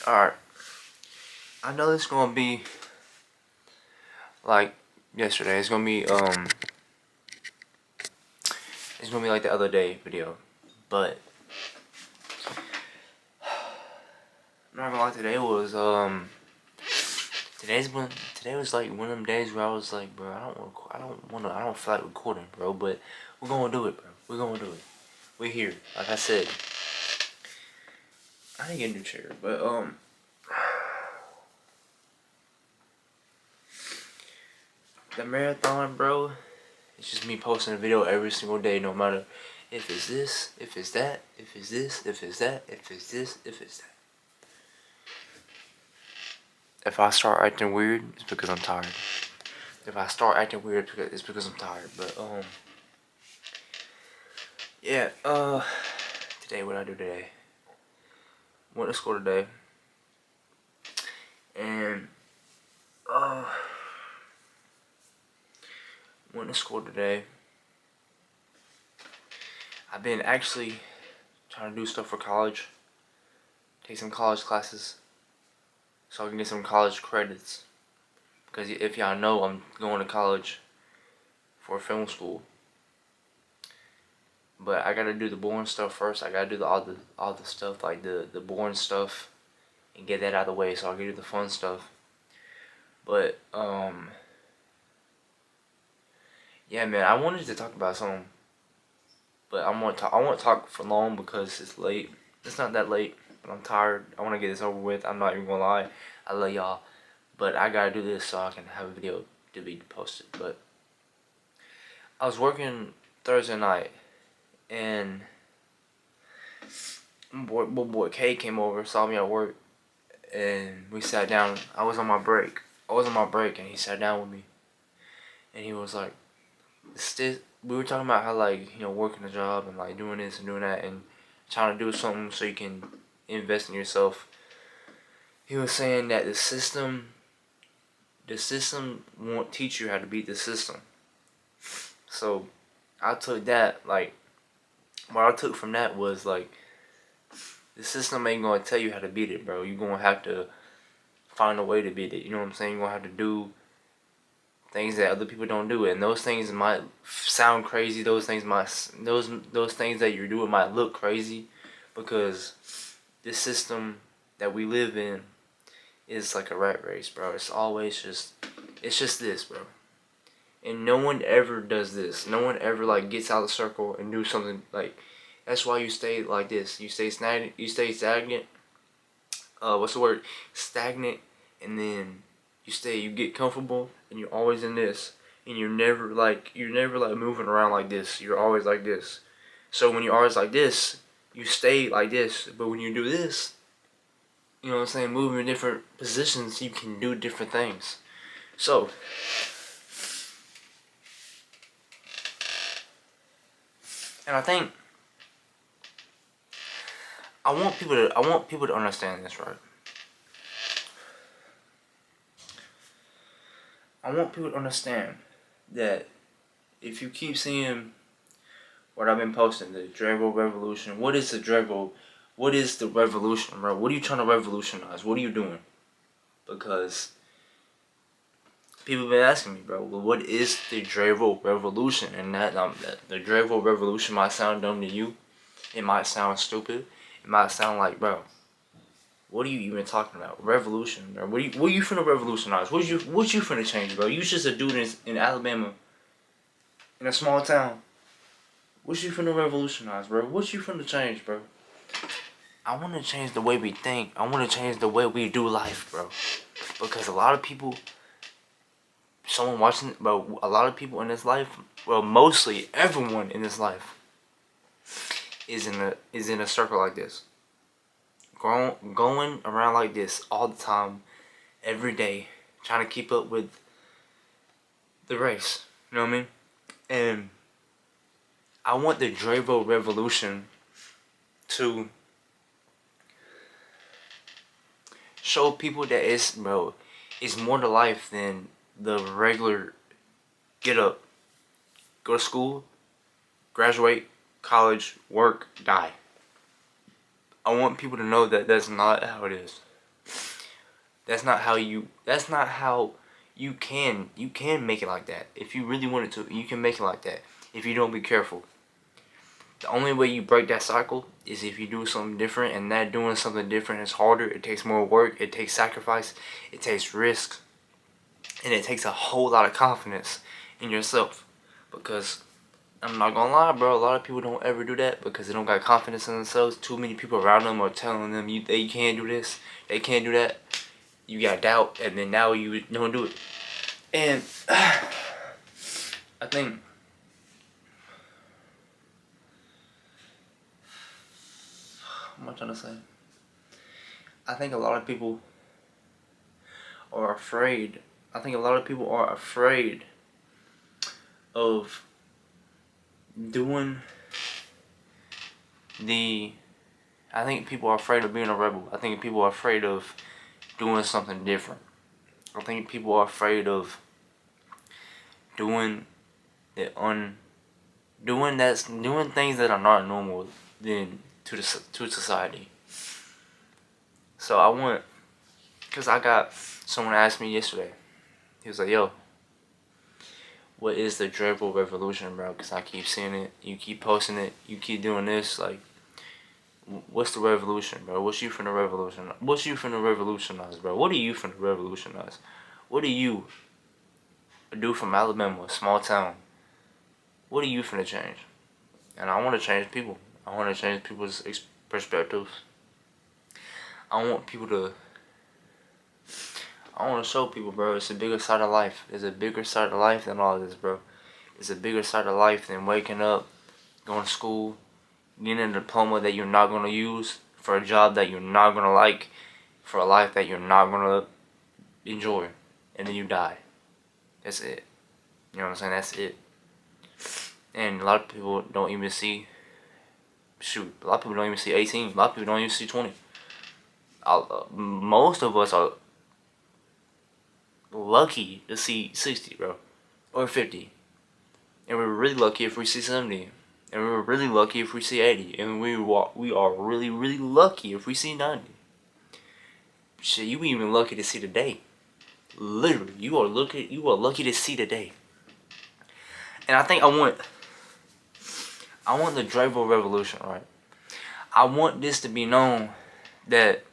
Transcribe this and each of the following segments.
Alright. I know it's gonna be like yesterday. It's gonna be like the other day video. But I'm not gonna lie, today was today was like one of them days where I was like, bro, I don't feel like recording, bro, but we're gonna do it, bro. We're gonna do it. We're here. Like I said. I didn't get a new chair, but the marathon, bro, it's just me posting a video every single day, no matter if it's this, if it's that, if it's this, if it's that, if it's this, if it's that. If I start acting weird, it's because I'm tired. If I start acting weird, it's because I'm tired. But yeah. Today, what I do today? Went to school today, and went to school today. I've been actually trying to do stuff for college. Take some college classes so I can get some college credits. Because if y'all know, I'm going to college for film school. But I gotta do the boring stuff first. I gotta do all the stuff, like the boring stuff, and get that out of the way so I can do the fun stuff. But yeah, man, I wanted to talk about something, but I won't talk for long because it's late. It's not that late, but I'm tired. I want to get this over with. I'm not even gonna lie. I love y'all, but I gotta do this so I can have a video to be posted. But I was working Thursday night, and boy K came over, saw me at work, and we sat down. I was on my break, and he sat down with me, and he was like, we were talking about how, like, working a job and like doing this and doing that and trying to do something so you can invest in yourself. He was saying that the system won't teach you how to beat the system. So I took that, like, what I took from that was like, the system ain't gonna tell you how to beat it, bro. You're gonna have to find a way to beat it. You know what I'm saying? You're gonna have to do things that other people don't do, and those things might sound crazy. Those things those things that you're doing might look crazy, because this system that we live in is like a rat race, bro. It's always just this, bro. And no one ever does this. No one ever like gets out of the circle and do something like. That's why you stay like this. You stay stagnant. What's the word? Stagnant, and then you get comfortable, and you're always in this, and you're never like moving around like this. You're always like this. So when you're always like this, you stay like this. But when you do this, you know what I'm saying, move in different positions, you can do different things. So and I think I want people to understand this, right? I want people to understand that if you keep seeing what I've been posting, the Drago Revolution, what is the Drago? What is the revolution, bro? What are you trying to revolutionize? What are you doing? Because people have been asking me, bro, well, what is the Drago Revolution? And that the Drago Revolution might sound dumb to you. It might sound stupid. It might sound like, bro, what are you even talking about? Revolution, bro. What are you finna revolutionize? What you finna change, bro? You just a dude in Alabama, in a small town. What you finna revolutionize, bro? What you finna change, bro? I want to change the way we think. I want to change the way we do life, bro. Because a lot of people, someone watching, bro, a lot of people in this life, well, mostly everyone in this life is in a circle like this. Going around like this all the time, every day, trying to keep up with the race. You know what I mean? And I want the Drago Revolution to show people that it's more to life than the regular get up, go to school, graduate, college, work, die. I want people to know that that's not how it is. That's not how you can make it like that. If you really wanted to, you can make it like that if you don't be careful. The only way you break that cycle is if you do something different, and that doing something different is harder. It takes more work, it takes sacrifice, it takes risk, and it takes a whole lot of confidence in yourself. Because I'm not gonna lie, bro, a lot of people don't ever do that because they don't got confidence in themselves. Too many people around them are telling them they can't do this, they can't do that. You got doubt, and then now you don't do it. And I think what am I trying to say? I think a lot of people are afraid. I think a lot of people are afraid of doing I think people are afraid of being a rebel. I think people are afraid of doing something different. I think people are afraid of doing doing things that are not normal to society. So cause I got someone asked me yesterday. He was like, "Yo, what is the Dribble revolution, bro? Cause I keep seeing it. You keep posting it. You keep doing this. Like, what's the revolution, bro? What you finna revolutionize? What you finna revolutionize, bro? What are you finna revolutionize? What do you do from Alabama, a small town? What are you finna change?" And I want to change people. I want to change people's perspectives. I want to show people, bro, it's a bigger side of life. There's a bigger side of life than all this, bro. It's a bigger side of life than waking up, going to school, getting a diploma that you're not going to use, for a job that you're not going to like, for a life that you're not going to enjoy, and then you die. That's it. You know what I'm saying? That's it. And a lot of people don't even see, a lot of people don't even see 18. A lot of people don't even see 20. Most of us are lucky to see 60, bro, or 50. And we're really lucky if we see 70. And we're really lucky if we see 80. And we are really, really lucky if we see 90. Shit, you even lucky to see the day. Literally, you are lucky to see the day. And I think I want the Dribble revolution, right? I want this to be known that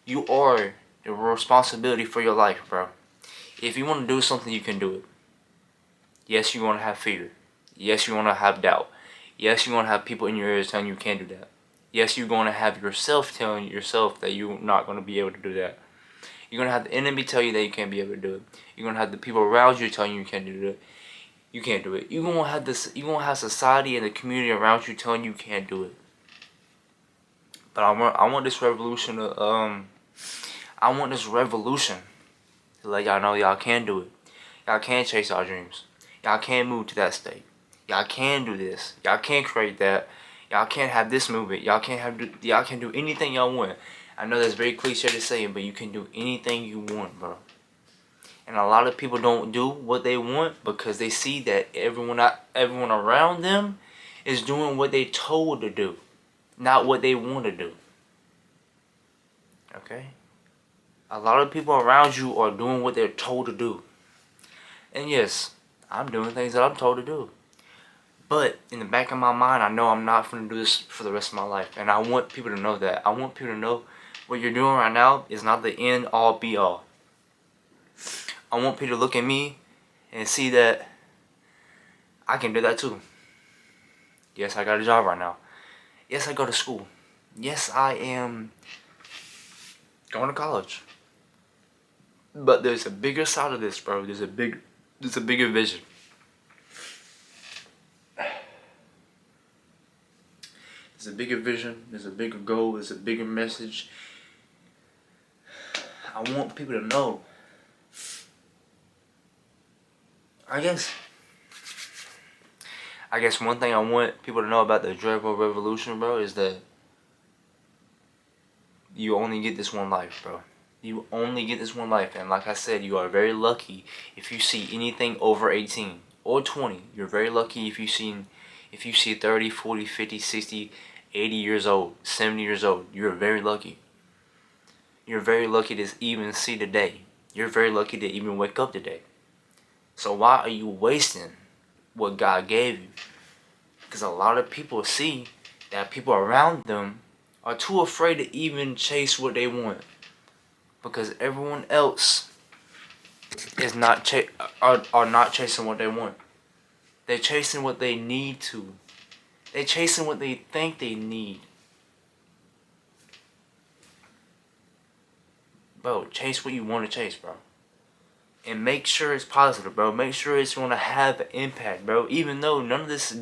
you are the responsibility for your life, bro. If you want to do something, you can do it. Yes, you're going to have fear. Yes, you're going to have doubt. Yes, you're going to have people in your ears telling you can't do that. Yes, you're going to have yourself telling yourself that you're not going to be able to do that. You're going to have the enemy tell you that you can't be able to do it. You're going to have the people around you telling you can't do it. You can't do it. You're going to have society and the community around you telling you can't do it. But I want this revolution to let y'all know y'all can do it. Y'all can chase our dreams. Y'all can move to that state. Y'all can do this. Y'all can create that. Y'all can have this movement. Y'all can do anything y'all want. I know that's very cliche to say, but you can do anything you want, bro. And a lot of people don't do what they want because they see that everyone around them is doing what they told to do, not what they want to do. Okay? A lot of people around you are doing what they're told to do. And yes, I'm doing things that I'm told to do. But in the back of my mind, I know I'm not going to do this for the rest of my life. And I want people to know that. I want people to know what you're doing right now is not the end all be all. I want people to look at me and see that I can do that too. Yes, I got a job right now. Yes, I go to school. Yes, I am going to college. But there's a bigger side of this, bro. There's a bigger vision. There's a bigger vision. There's a bigger goal. There's a bigger message. I want people to know. I guess one thing I want people to know about the Dribble revolution, bro, is that you only get this one life, bro. You only get this one life, and like I said, you are very lucky if you see anything over 18 or 20. You're very lucky if you see 30, 40, 50, 60, 80 years old, 70 years old. You're very lucky. You're very lucky to even see the day. You're very lucky to even wake up today. So why are you wasting what God gave you? Because a lot of people see that people around them are too afraid to even chase what they want. Because everyone else is not are not chasing what they want. They're chasing what they need to. They're chasing what they think they need. Bro, chase what you want to chase, bro. And make sure it's positive, bro. Make sure it's gonna have an impact, bro. Even though none of this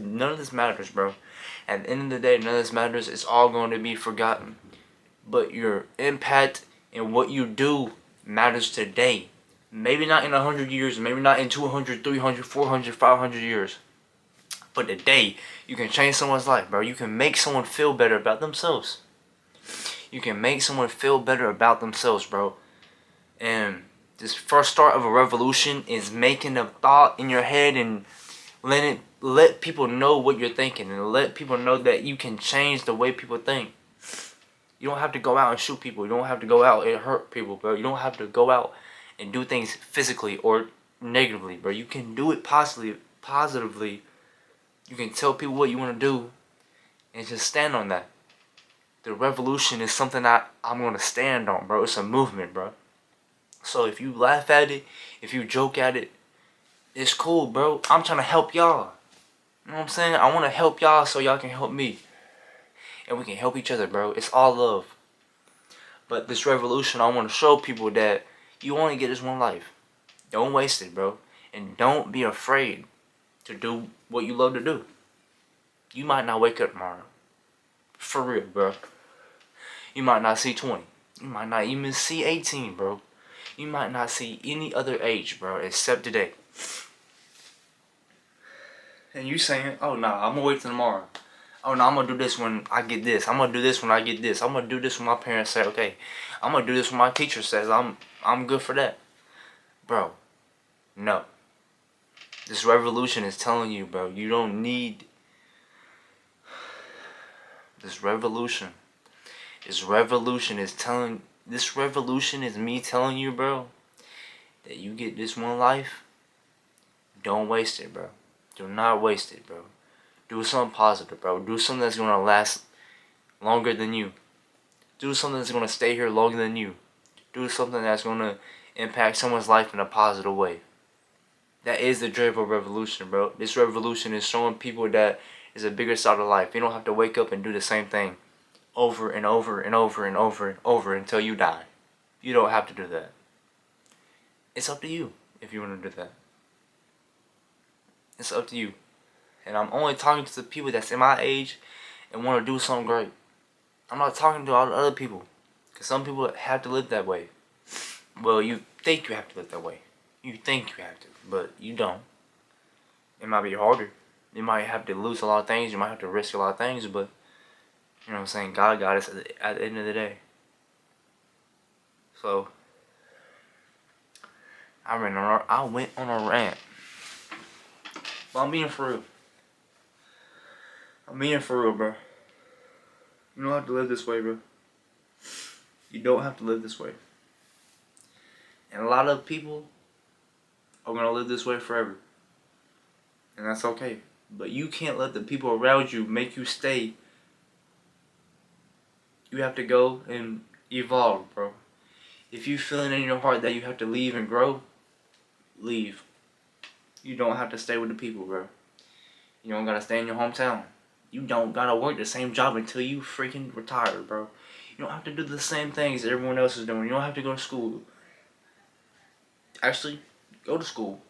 matters, bro. At the end of the day, none of this matters. It's all going to be forgotten. But your impact and what you do matters today. Maybe not in 100 years, maybe not in 200, 300, 400, 500 years. But today, you can change someone's life, bro. You can make someone feel better about themselves. You can make someone feel better about themselves, bro. And this first start of a revolution is making a thought in your head and let people know what you're thinking, and let people know that you can change the way people think. You don't have to go out and shoot people. You don't have to go out and hurt people, bro. You don't have to go out and do things physically or negatively, bro. You can do it positively. You can tell people what you want to do and just stand on that. The revolution is something that I'm going to stand on, bro. It's a movement, bro. So if you laugh at it, if you joke at it, it's cool, bro. I'm trying to help y'all. You know what I'm saying? I want to help y'all so y'all can help me. And we can help each other, bro. It's all love. But this revolution, I want to show people that you only get this one life. Don't waste it, bro. And don't be afraid to do what you love to do. You might not wake up tomorrow. For real, bro. You might not see 20. You might not even see 18, bro. You might not see any other age, bro, except today. And you saying, oh, nah, I'm going to wait till tomorrow. Oh, no, I'm going to do this when I get this. I'm going to do this when I get this. I'm going to do this when my parents say, okay. I'm going to do this when my teacher says I'm good for that. Bro, no. This revolution is telling you, bro, you don't need this revolution. This revolution is me telling you, bro, that you get this one life. Don't waste it, bro. Do not waste it, bro. Do something positive, bro. Do something that's going to last longer than you. Do something that's going to stay here longer than you. Do something that's going to impact someone's life in a positive way. That is the Dravo revolution, bro. This revolution is showing people that is a bigger side of life. You don't have to wake up and do the same thing over and over and over and over and over until you die. You don't have to do that. It's up to you if you want to do that. It's up to you. And I'm only talking to the people that's in my age and want to do something great. I'm not talking to all the other people. Because some people have to live that way. Well, you think you have to live that way. You think you have to, but you don't. It might be harder. You might have to lose a lot of things. You might have to risk a lot of things, but you know what I'm saying? God got us at the end of the day. So, I went on a rant. But I'm being for real. I'm being for real, bro. You don't have to live this way, bro. You don't have to live this way. And a lot of people are going to live this way forever. And that's okay. But you can't let the people around you make you stay. You have to go and evolve, bro. If you feel it in your heart that you have to leave and grow, leave. You don't have to stay with the people, bro. You don't gotta stay in your hometown. You don't gotta work the same job until you freaking retire, bro. You don't have to do the same things that everyone else is doing. You don't have to go to school. Actually, go to school.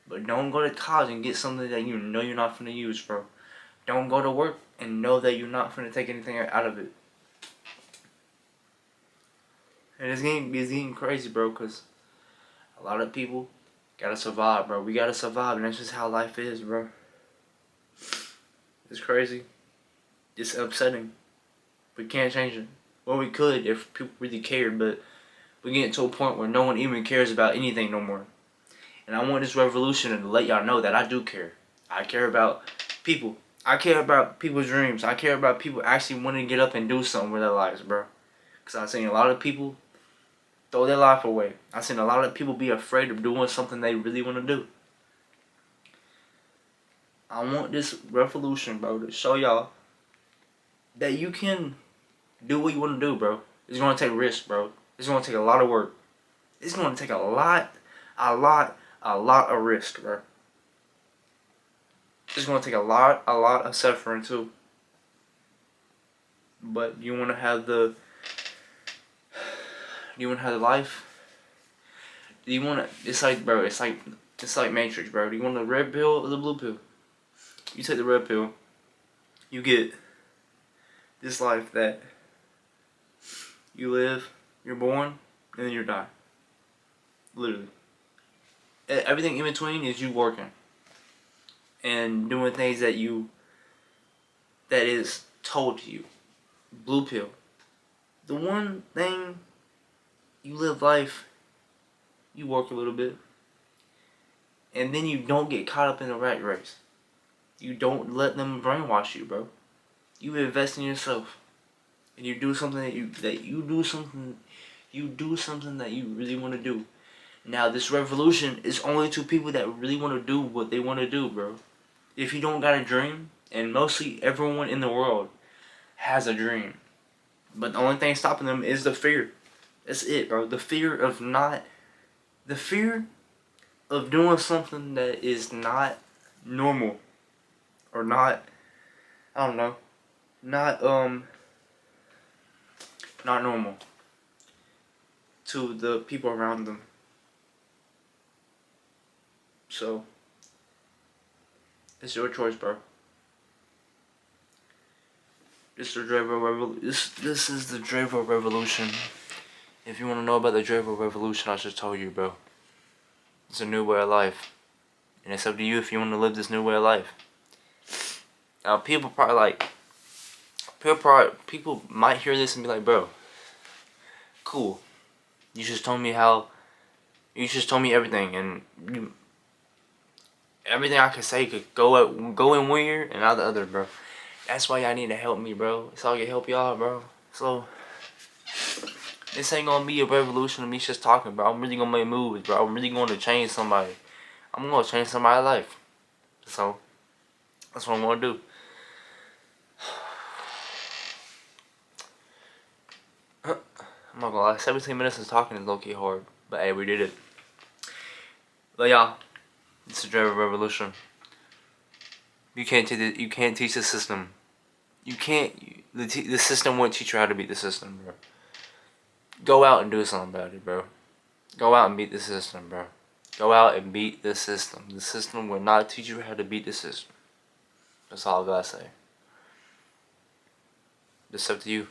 But don't go to college and get something that you know you're not finna use, bro. Don't go to work and know that you're not finna take anything out of it. And it's getting crazy, bro, because a lot of people gotta survive, bro. We gotta survive, and that's just how life is, bro. It's crazy. It's upsetting. We can't change it. Well, we could if people really cared, but we're getting to a point where no one even cares about anything no more. And I want this revolution to let y'all know that I do care. I care about people. I care about people's dreams. I care about people actually wanting to get up and do something with their lives, bro. Because I've seen a lot of people throw their life away. I've seen a lot of people be afraid of doing something they really want to do. I want this revolution, bro, to show y'all that you can do what you want to do, bro. It's going to take risk, bro. It's going to take a lot of work. It's going to take a lot of risk, bro. It's going to take a lot of suffering, too. But you want to have the... You want to have the life? Do you want to... It's like, bro, it's like Matrix, bro. Do you want the red pill or the blue pill? You take the red pill. You get this life that you live, you're born, and then you die. Literally. Everything in between is you working. And doing things that is told to you. Blue pill. The one thing, you live life, you work a little bit, and then you don't get caught up in the rat race. You don't let them brainwash you, bro. You invest in yourself, and you do something that you do something that you really want to do. Now, this revolution is only to people that really want to do what they want to do, bro. If you don't got a dream, and mostly everyone in the world has a dream, but the only thing stopping them is the fear. That's it, bro. The fear of doing something that is not normal, or not, I don't know, not normal to the people around them. So, it's your choice, bro. This is the Drevo Revolution. If you want to know about the Drevo Revolution, I just told you, bro. It's a new way of life. And it's up to you if you want to live this new way of life. Now, people might hear this and be like, bro, cool. You just told me everything, and everything I could say could go in one ear and out the other, bro. That's why y'all need to help me, bro. So I can help y'all, bro. So, this ain't gonna be a revolution of me just talking, bro. I'm really gonna make moves, bro. I'm really gonna change somebody. I'm gonna change somebody's life. So, that's what I'm gonna do. I'm not gonna lie, 17 minutes of talking is low-key hard. But hey, we did it. But y'all, it's the Drevo Revolution. You can't teach the system. You can't. The system won't teach you how to beat the system, bro. Go out and do something about it, bro. Go out and beat the system, bro. Go out and beat the system. The system will not teach you how to beat the system. That's all I gotta say. It's up to you.